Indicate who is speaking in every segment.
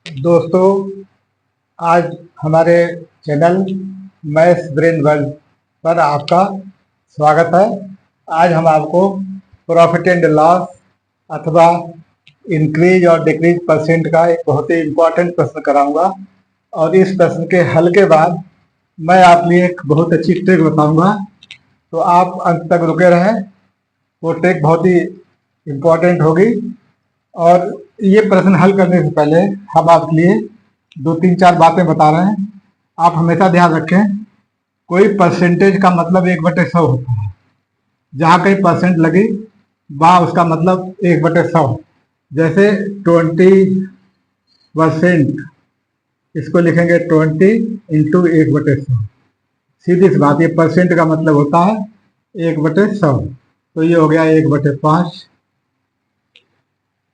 Speaker 1: दोस्तों, आज हमारे चैनल मैथ्स ब्रेन वर्ल्ड पर आपका स्वागत है। आज हम आपको प्रॉफिट एंड लॉस अथवा इंक्रीज और डिक्रीज परसेंट का एक बहुत ही इम्पोर्टेंट प्रश्न कराऊंगा और इस प्रश्न के हल के बाद मैं आप लिए एक बहुत अच्छी ट्रिक बताऊंगा, तो आप अंत तक रुके रहें। वो ट्रिक बहुत ही इम्पोर्टेंट होगी और ये प्रश्न हल करने से पहले हम आपके लिए दो तीन चार बातें बता रहे हैं। आप हमेशा ध्यान रखें, कोई परसेंटेज का मतलब 1/100 होता है। जहाँ कहीं परसेंट लगी वहाँ उसका मतलब 1/100। जैसे 20%, इसको लिखेंगे 20 इंटू 1/100। सीधी सी बात, ये परसेंट का मतलब होता है 1/100। तो ये हो गया 1/5।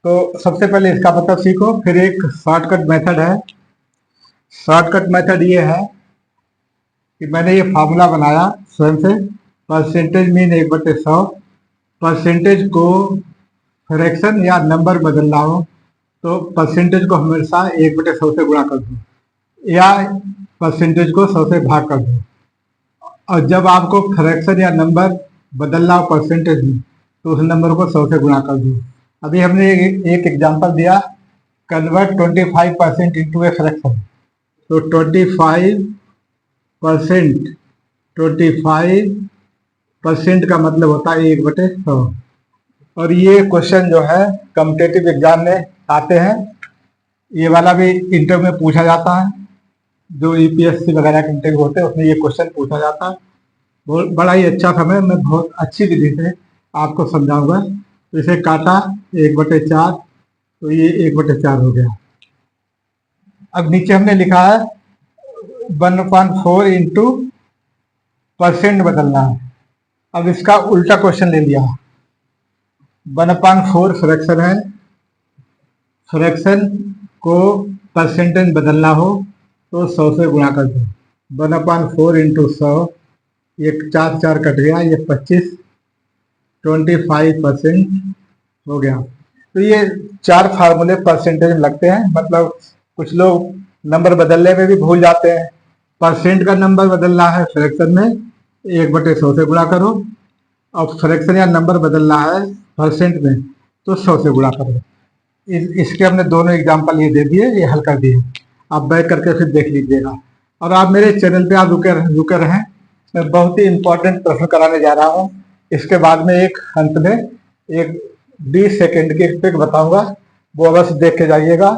Speaker 1: तो सबसे पहले इसका मतलब सीखो। फिर एक शॉर्टकट मेथड है। शॉर्टकट मेथड ये है कि मैंने ये फार्मूला बनाया स्वयं से। Percentage mean 1/100। परसेंटेज को फ्रैक्शन या नंबर बदलना हो तो परसेंटेज को हमेशा 1/100 से गुणा कर दो या परसेंटेज को 100 से भाग कर दो। और जब आपको फ्रैक्शन या नंबर बदलना हो परसेंटेज में तो उस नंबर को 100 से गुणा कर दो। अभी हमने एक एग्जांपल दिया, कन्वर्ट 25% इंटू ए फ्रैक्शन। तो 25% का मतलब होता है 1/100। और ये क्वेश्चन जो है कॉम्पिटिटिव एग्जाम में आते हैं। ये वाला भी इंटरव्यू में पूछा जाता है, जो यूपीएससी वगैरह के इंटरव्यू होते हैं उसमें ये क्वेश्चन पूछा जाता है। बहुत बड़ा ही अच्छा समय, मैं बहुत अच्छी विधि से आपको समझाऊंगा। तो इसे काटा 1/4, तो ये 1/4 हो गया। अब नीचे हमने लिखा है 1/4 इंटू परसेंट बदलना है। अब इसका उल्टा क्वेश्चन ले लिया। 1/4 फ्रैक्शन है, फ्रैक्शन को परसेंटेज बदलना हो तो 100 से गुणा कर दो। 1/4 इंटू 100, ये 4 कट गया, ये 25, 25% हो गया। तो ये चार फार्मूले परसेंटेज में लगते हैं। मतलब कुछ लोग नंबर बदलने में भी भूल जाते हैं। परसेंट का नंबर बदलना है फ्रैक्शन में, 1/100 से गुणा करो। और फ्रैक्शन या नंबर बदलना है परसेंट में तो 100 से गुणा करो। इसके हमने दोनों एग्जाम्पल ये दे दिए, ये हल कर दिए। आप बैक करके फिर देख लीजिएगा। और आप मेरे चैनल पे आप रुके रहें। मैं बहुत ही इंपॉर्टेंट प्रश्न कराने जा रहा हूँ। इसके बाद में एक अंत में एक 20 सेकेंड की ट्रिक बताऊंगा, वो अवश्य देख के जाइएगा।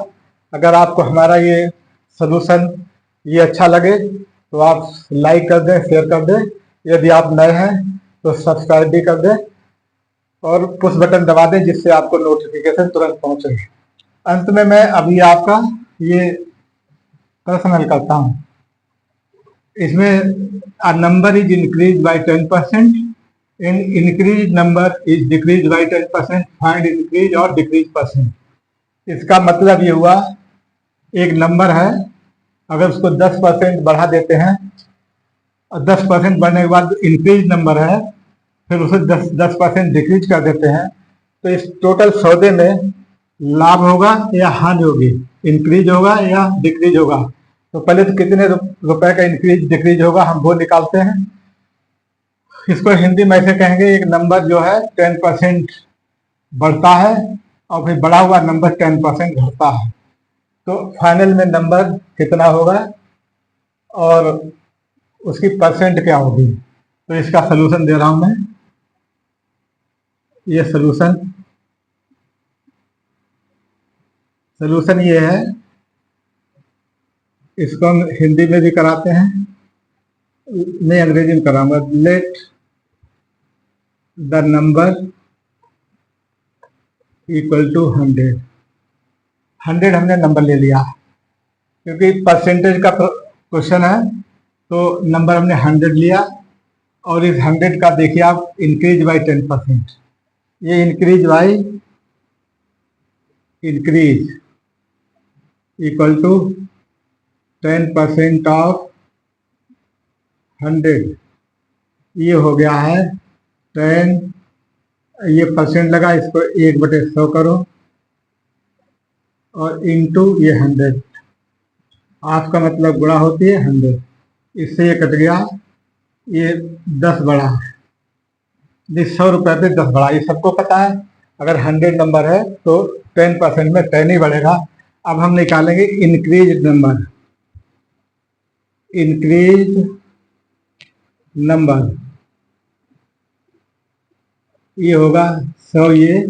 Speaker 1: अगर आपको हमारा ये सोल्यूशन ये अच्छा लगे तो आप लाइक कर दें, शेयर कर दें। यदि आप नए हैं तो सब्सक्राइब भी कर दें और पुश बटन दबा दें, जिससे आपको नोटिफिकेशन तुरंत पहुंचे। अंत में मैं अभी आपका ये प्रश्न हल करता हूँ। इसमें a number is increased by 10% and increased number is decreased by 10%, find increase और decrease percent। इसका मतलब ये हुआ, एक नंबर है, अगर उसको 10% बढ़ा देते हैं और 10% बढ़ने के बाद इंक्रीज नंबर है, फिर उसे 10% डिक्रीज कर देते हैं, तो इस टोटल सौदे में लाभ होगा या हानि होगी, इंक्रीज होगा या डिक्रीज होगा। तो पहले तो कितने रुपए का इंक्रीज डिक्रीज होगा हम वो निकालते हैं। इसको हिंदी में ऐसे कहेंगे, एक नंबर जो है 10% बढ़ता है और फिर बढ़ा हुआ नंबर 10% घटता है, तो फाइनल में नंबर कितना होगा और उसकी परसेंट क्या होगी। तो इसका सलूशन दे रहा हूं मैं। ये सलूशन ये है, इसको हम हिंदी में भी कराते हैं, मैं अंग्रेजी में कराऊंगा। Let the number equal to 100। 100 हमने नंबर ले लिया क्योंकि परसेंटेज का क्वेश्चन है, तो नंबर हमने 100 लिया। और इस 100 का देखिए आप, इंक्रीज बाई 10%। ये increase by increase equal to 10% of 100। ये हो गया है 10। ये परसेंट लगा, इसको 1/100 करो और इंटू ये 100, हाफ का मतलब गुणा होती है 100, इससे ये कट गया, ये 10 बढ़ा, ये 100 रुपये पे 10 बढ़ा, ये सबको पता है। अगर 100 नंबर है तो 10% में 10 ही बढ़ेगा। अब हम निकालेंगे इंक्रीज नंबर, इंक्रीज नंबर, ये होगा 100 ये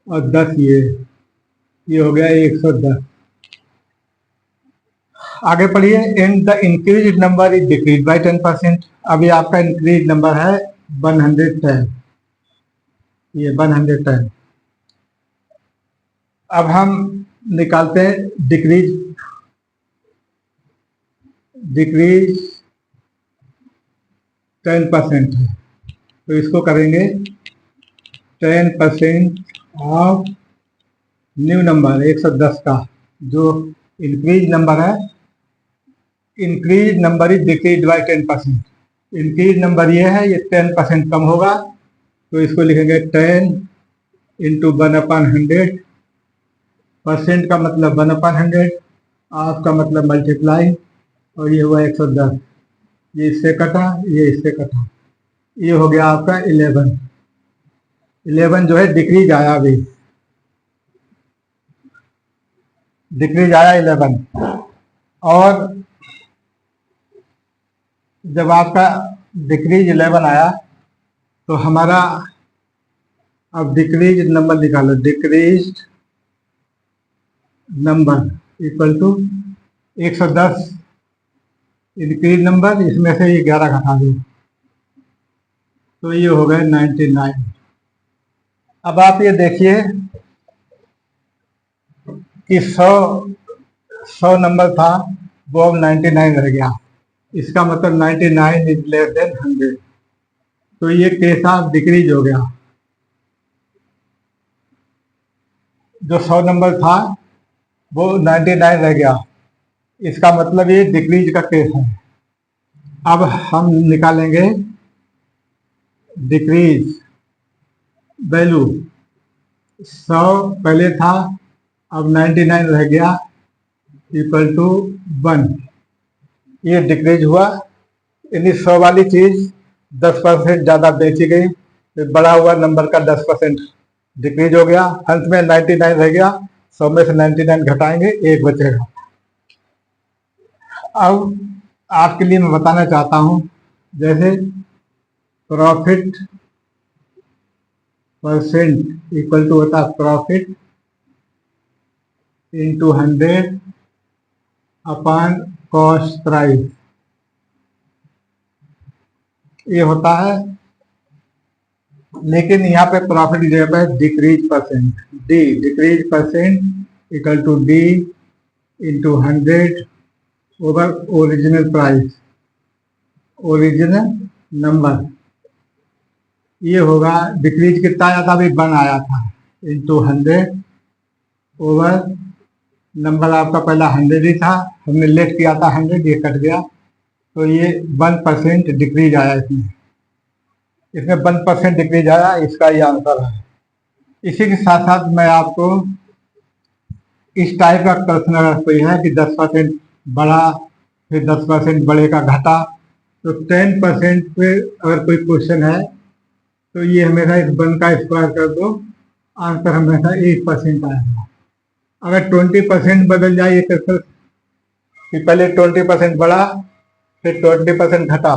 Speaker 1: और 10 ये हो गया 110। आगे पढ़िए, and the increase number is decrease by 10%। अभी आपका इंक्रीज नंबर है 110, ये 110। अब हम निकालते हैं डिक्रीज, डिक्रीज 10% है, तो इसको करेंगे 10% ऑफ न्यू नंबर 110 का, जो इंक्रीज नंबर है। Increase number is decrease by 10%, increase number ये है, ये 10% कम होगा, तो इसको लिखेंगे 10 इंटू 1/100, परसेंट का मतलब 1/100, ऑफ का मतलब मल्टीप्लाई, और ये हुआ 110, ये इससे कटा, ये इससे कटा, ये हो गया आपका 11। 11 जो है डिक्रीज आया, अभी डिक्रीज आया 11। और जब आपका डिक्रीज 11 आया तो हमारा अब डिक्रीज नंबर निकालो, decrease number equal to 110 increase number, इसमें से ये 11 घटा दो, तो ये हो गए 99। अब आप ये देखिए कि 100 नंबर था, वो अब 99 रह गया, इसका मतलब 99 इज लेस देन 100, तो ये कैसा डिक्रीज हो गया। जो 100 नंबर था वो 99 रह गया, इसका मतलब ये डिक्रीज का केस है। अब हम निकालेंगे डिक्रीज वैल्यू, 100 पहले था, अब 99 रह गया, इक्वल टू 1, ये डिक्रीज हुआ, यानी 100 वाली चीज 10% ज़्यादा बेची गई, तो बड़ा हुआ नंबर का 10% डिक्रीज हो गया, अंत में 99 रह गया, 100 में से 99 घटाएंगे, एक बचेगा। अब आपके लिए मैं बताना चाहता हूँ, जैसे प्रॉफिट परसेंट इक्वल टू होता है profit into 100 upon cost price, ये होता है। लेकिन यहाँ पे प्रॉफिट की जगह पे decrease percent, D decrease percent equal to D into 100 over original price, original number, ये होगा। डिक्रीज कितना आया था, अभी 1 आया था, इंटू 100 ओवर नंबर आपका पहला 100 ही था, हमने लेट किया था 100, ये कट गया, तो ये 1% डिक्रीज आया, इसमें 1% डिक्रीज आया, इसका ये आंसर है। इसी के साथ साथ मैं आपको इस टाइप का क्वेश्चन अगर कोई है कि 10% बढ़ा फिर 10% बढ़ेगा घटा, तो 10% पे अगर कोई क्वेश्चन है तो ये हमेशा इस 1 का स्क्वायर कर दो, आंसर हमेशा 8% आएगा। अगर 20% बदल जाए ये क्वेश्चन कि पहले 20% बढ़ा फिर 20% घटा,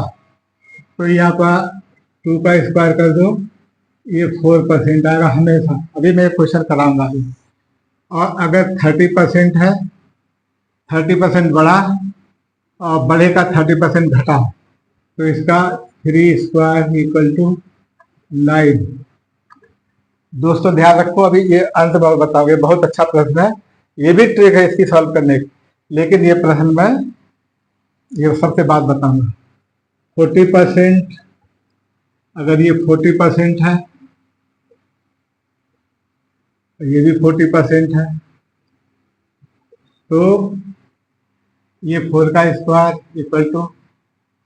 Speaker 1: तो यहाँ पर 2 का स्क्वायर कर दो, ये 4% आएगा हमेशा। अभी मैं क्वेश्चन कराऊंगा अभी। और अगर 30% है, 30% बढ़ा और बढ़े का 30% घटा, तो इसका 3 स्क्वायर इक्वल टू 9। दोस्तों ध्यान रखो, अभी ये अंत में बताओगे, बहुत अच्छा प्रश्न है, ये भी ट्रिक है इसकी सॉल्व करने की, लेकिन ये प्रश्न मैं ये सबसे बात बताऊंगा। 40%, अगर ये 40% है, ये भी 40% है, तो ये 4 का स्क्वायर इक्वल टू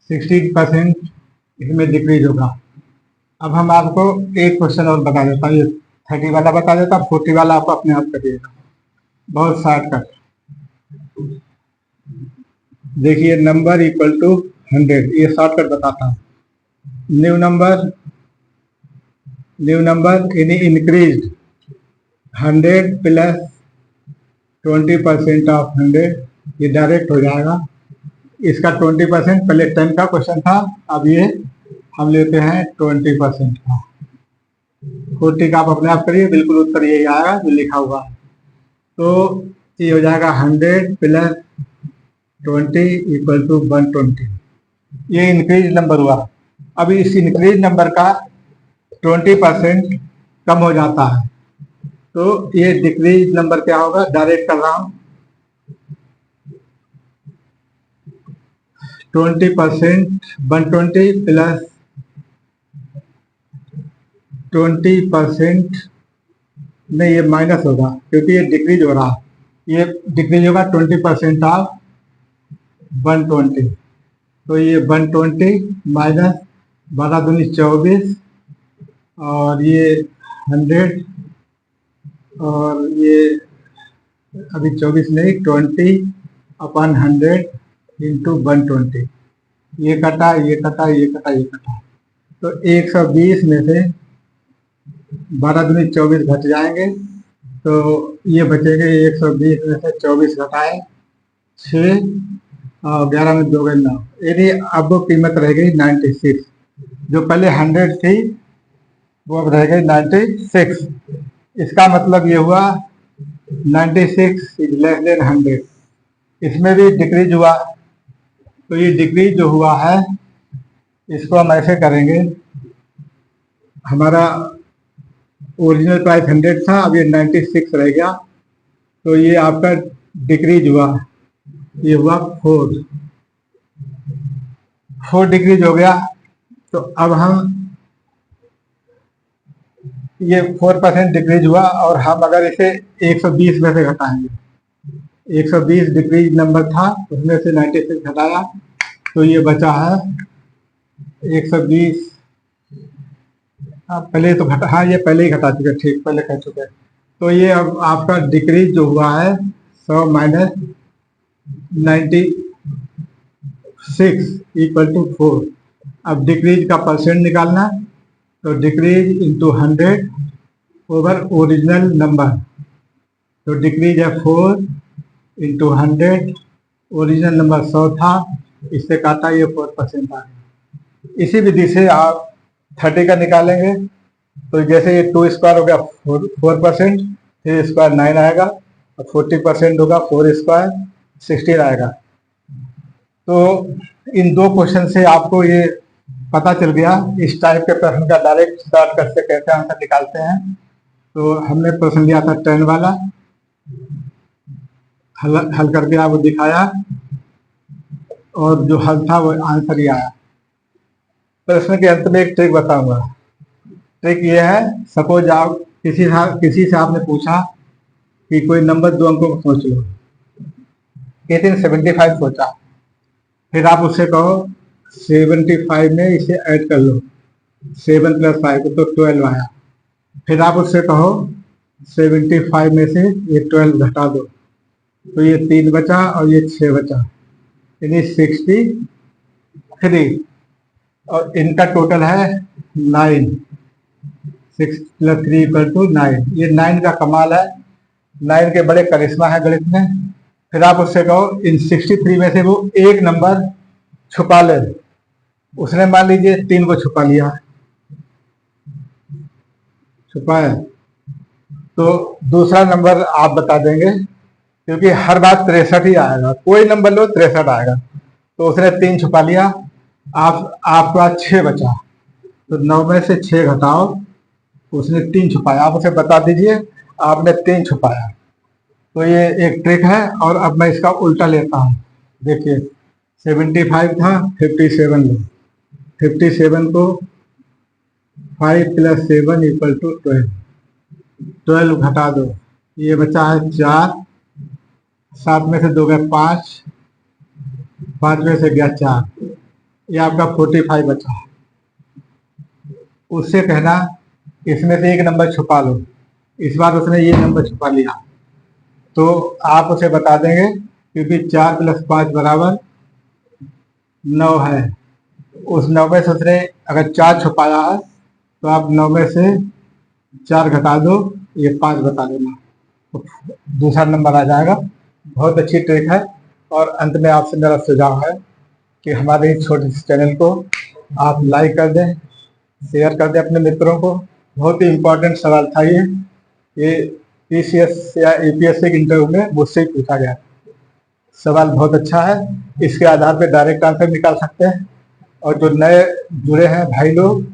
Speaker 1: 16% इसमें डिक्रीज होगा। अब हम आपको एक क्वेश्चन और बता देता हूँ, ये 30 वाला बता देता, 40 वाला आप अपने आप करिएगा। बहुत शॉर्टकट। देखिए नंबर इक्वल टू 100, ये शॉर्टकट बताता हूँ। न्यू नंबर यानी इंक्रीज 100 प्लस 20% ऑफ 100, ये डायरेक्ट हो जाएगा। इसका 20%, पहले 10 का क्वेश्चन था, अब ये हम लेते हैं 20% का। 40 का आप अपने आप करिए, बिल्कुल उत्तर यही आएगा जो लिखा हुआ है। तो ये हो जाएगा 100 प्लस 20 इक्वल टू 120। ये इंक्रीज नंबर हुआ। अब इस इंक्रीज नंबर का 20% कम हो जाता है, तो ये डिक्रीज नंबर क्या होगा, डायरेक्ट कर रहा हूं। 20% 120 प्लस 20% नहीं, ये माइनस होगा क्योंकि ये डिक्रीज हो रहा है। ये डिक्रीज होगा 20% ऑफ 120, तो ये 120 माइनस 12 दूनी 24, और ये 100, और ये अभी 24 नहीं, 20/100 इंटू 120। ये कटा, ये कटा, ये कटा, ये कटा, तो 120 में से 12 दूनी 24 घट जाएंगे, तो ये बचेंगे 120 में से 24 घटाए 6, और 11 में 2 गए 9, यानी अब वो कीमत रह गई 96। जो पहले 100 थी वो अब रह गई 96। इसका मतलब ये हुआ 96 इज लेस देन 100। इसमें भी डिक्रीज हुआ, तो ये डिक्रीज जो हुआ है इसको हम ऐसे करेंगे। हमारा ओरिजिनल प्राइस 100 था, अब ये 96 रह गया, तो ये आपका डिक्रीज हुआ, ये हुआ 4 डिक्रीज हो गया। तो अब हम ये 4% डिक्रीज हुआ, और हम अगर इसे 120 में से घटाएंगे, 120 डिक्रीज नंबर था, उसमें से 96 घटाया, तो ये बचा है 120। पहले तो घटा, हाँ ये पहले ही घटा चुके, ठीक पहले कह चुके। तो ये अब आपका डिक्रीज जो हुआ है 100 माइनस 96 इक्वल टू 4। अब डिक्रीज का परसेंट निकालना, तो decrease into 100 over original number, तो डिक्रीज है 4 इंटू 100, ओरिजिनल नंबर 100 था, इससे काटा, ये 4% आ गया। इसी विधि से आप 30 का निकालेंगे, तो जैसे ये 2 स्क्वायर हो गया 4%, 3 स्क्वायर 9 आएगा, और 40% होगा 4 स्क्वायर 16 आएगा। तो इन दो क्वेश्चन से आपको ये पता चल गया इस टाइप के प्रश्न का डायरेक्ट शॉर्टकट से कैसे आंसर निकालते हैं। तो हमने प्रश्न लिया था 10 वाला, हल करके आपको दिखाया, और जो हल था वो आंसर ही आया। प्रश्न के अंत में एक ट्रिक बताऊंगा। ट्रिक ये है, सपोज आप किसी से आपने पूछा कि कोई नंबर 2 अंकों को सोच लो, किसी ने 75 सोचा, फिर आप उससे कहो 75 में इसे ऐड कर लो, 7 + 5 तो 12 आया। फिर आप उससे कहो 75 में से ये 12 घटा दो, तो ये 3 बचा और ये 6 बचा, यानी 63, और इनका टोटल है 9। 6 + 3 = 9। ये 9 का कमाल है, 9 के बड़े करिश्मा है गणित में। फिर आप उससे कहो इन 63 में से वो एक नंबर छुपा ले। उसने मान लीजिए 3 को छुपा लिया, छुपाया, तो दूसरा नंबर आप बता देंगे, क्योंकि हर बार 63 ही आएगा, कोई नंबर लो 63 आएगा। तो उसने 3 छुपा लिया, आपके पास 6 बचा, तो 9 में से 6 घटाओ, उसने 3 छुपाया, आप उसे बता दीजिए आपने 3 छुपाया। तो ये एक ट्रिक है। और अब मैं इसका उल्टा लेता हूँ। देखिए 75 था, 57 लो, 57 को 5 + 7 = 12, 12 घटा दो, ये बचा है 4, 7 में से 2 गए 5, 5 में से गया 4, ये आपका 45 बचा। उससे कहना इसमें से एक नंबर छुपा लो। इस बार उसने ये नंबर छुपा लिया, तो आप उसे बता देंगे, क्योंकि 4 + 5 = 9 है। उस 9 में से उसने अगर 4 छुपाया है तो आप 9 में से 4 घटा दो, ये 5 बता देना, तो दूसरा नंबर आ जाएगा। बहुत अच्छी ट्रिक है। और अंत में आपसे मेरा सुझाव है कि हमारे इस छोटे से चैनल को आप लाइक कर दें, शेयर कर दें अपने मित्रों को। बहुत ही इम्पोर्टेंट सवाल था ये पीसीएस या यूपीएससी के इंटरव्यू में मुझसे ही पूछा गया। सवाल बहुत अच्छा है, इसके आधार पर डायरेक्ट आंसर निकाल सकते हैं। और जो नए जुड़े हैं भाई लोग,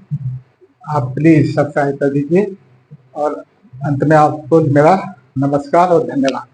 Speaker 1: आप प्लीज सब्सक्राइब कर दीजिए। और अंत में आपको मेरा नमस्कार और धन्यवाद।